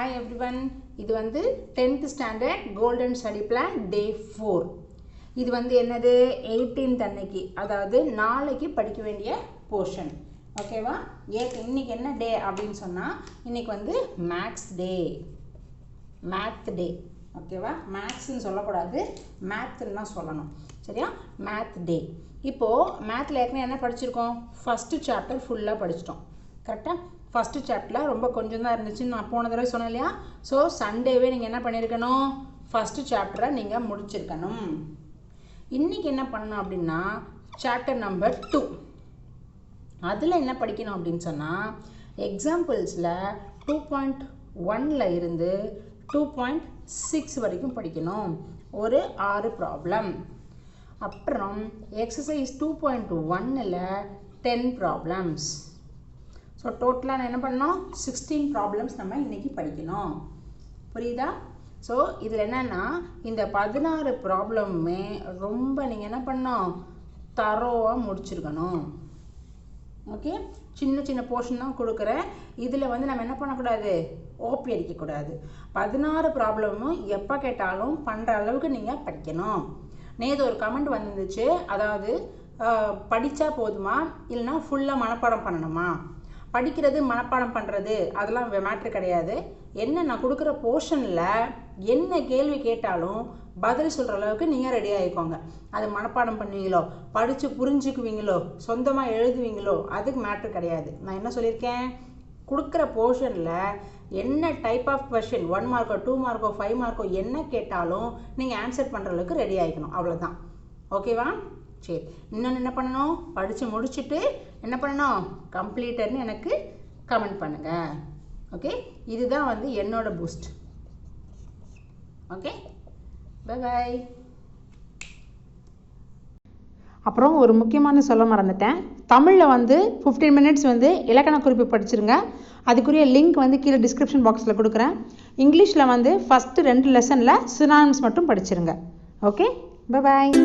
Hi everyone, இது வந்து 10th standard golden study plan day 4. இது வந்து என்னது 18th அன்னைக்கு, அதாவது நாளைக்கு படிக்க வேண்டிய portion. ஓகேவா? இன்னைக்கு என்ன டே அப்படின்னு சொன்னா இன்னைக்கு வந்து மேத்ஸ் டே, மேத் டே. ஓகேவா? மேத்ஸ்ன்னு சொல்லக்கூடாது, மேத்ன்னு தான் சொல்லணும். சரியா? மேத் டே. இப்போ மேத்ல ஏற்கனவே என்ன படிச்சிருக்கோம்? ஃபர்ஸ்ட் சாப்டர் ஃபுல்லாக படிச்சிட்டோம். கரெக்டாக? ஃபஸ்ட்டு சாப்டரில் ரொம்ப கொஞ்சம் தான் இருந்துச்சுன்னு நான் போன தடவை சொன்னேன் இல்லையா? ஸோ சண்டேவே நீங்கள் என்ன பண்ணியிருக்கணும்? ஃபஸ்ட்டு சாப்டரை நீங்கள் முடிச்சிருக்கணும். இன்றைக்கி என்ன பண்ணணும் அப்படின்னா சாப்டர் நம்பர் 2. அதில் என்ன படிக்கணும் அப்படின்னு சொன்னால் எக்ஸாம்பிள்ஸில் 2.1 இருந்து 2.6 வரைக்கும் படிக்கணும். ஒரு 6 ப்ராப்ளம். அப்புறம் எக்ஸசைஸ் 2.1 10 ப்ராப்ளம்ஸ். ஸோ டோட்டலாக நான் என்ன பண்ணணும்? 16 ப்ராப்ளம்ஸ் நம்ம இன்றைக்கி படிக்கணும். புரியுதா? ஸோ இதில் என்னென்னா இந்த 16 ப்ராப்ளமுமே ரொம்ப நீங்கள் என்ன பண்ணணும்? தரோவாக முடிச்சிருக்கணும். ஓகே, சின்ன சின்ன போர்ஷன் தான் கொடுக்குறேன். இதில் வந்து நம்ம என்ன பண்ணக்கூடாது? ஓபி அடிக்கக்கூடாது. 16 ப்ராப்ளமும் எப்போ கேட்டாலும் பண்ணுற அளவுக்கு நீங்கள் படிக்கணும். நேற்று ஒரு கமெண்ட் வந்துருந்துச்சு, அதாவது படித்தா போதுமா இல்லைனா ஃபுல்லாக மனப்பாடம் பண்ணணுமா? படிக்கிறது மனப்பாடம் பண்ணுறது அதெல்லாம் மேட்ரு கிடையாது. என்ன நான் கொடுக்குற போர்ஷனில் என்ன கேள்வி கேட்டாலும் பதில் சொல்கிற அளவுக்கு நீங்கள் ரெடி ஆகிக்கோங்க. அது மனப்பாடம் பண்ணுவீங்களோ, படித்து புரிஞ்சுக்குவீங்களோ, சொந்தமாக எழுதுவீங்களோ, அதுக்கு மேட்ரு கிடையாது. நான் என்ன சொல்லியிருக்கேன்? கொடுக்குற போர்ஷனில் என்ன டைப் ஆஃப் கொஷின் 1 மார்க்கோ 2 மார்க்கோ 5 மார்க்கோ என்ன கேட்டாலும் நீங்கள் ஆன்சர் பண்ணுற அளவுக்கு ரெடி ஆகிக்கணும். அவ்வளோதான். ஓகேவா? சரி, இன்னொன்று என்ன பண்ணணும்? படித்து முடிச்சுட்டு என்ன பண்ணணும்? கம்ப்ளீட்டர்னு எனக்கு கமெண்ட் பண்ணுங்கள். ஓகே, இதுதான் வந்து என்னோட பூஸ்ட். Okay, bye bye. அப்புறம் ஒரு முக்கியமான சொல்ல மறந்துட்டேன். தமிழில் வந்து 15 மினிட்ஸ் வந்து இலக்கண குறிப்பு படிச்சிருங்க. அதுக்குரிய லிங்க் வந்து கீழே டிஸ்கிரிப்ஷன் பாக்ஸில் கொடுக்குறேன். இங்கிலீஷில் வந்து ஃபஸ்ட்டு 2 லெசனில் சினானிம்ஸ் மட்டும் படிச்சிருங்க. Okay, bye bye.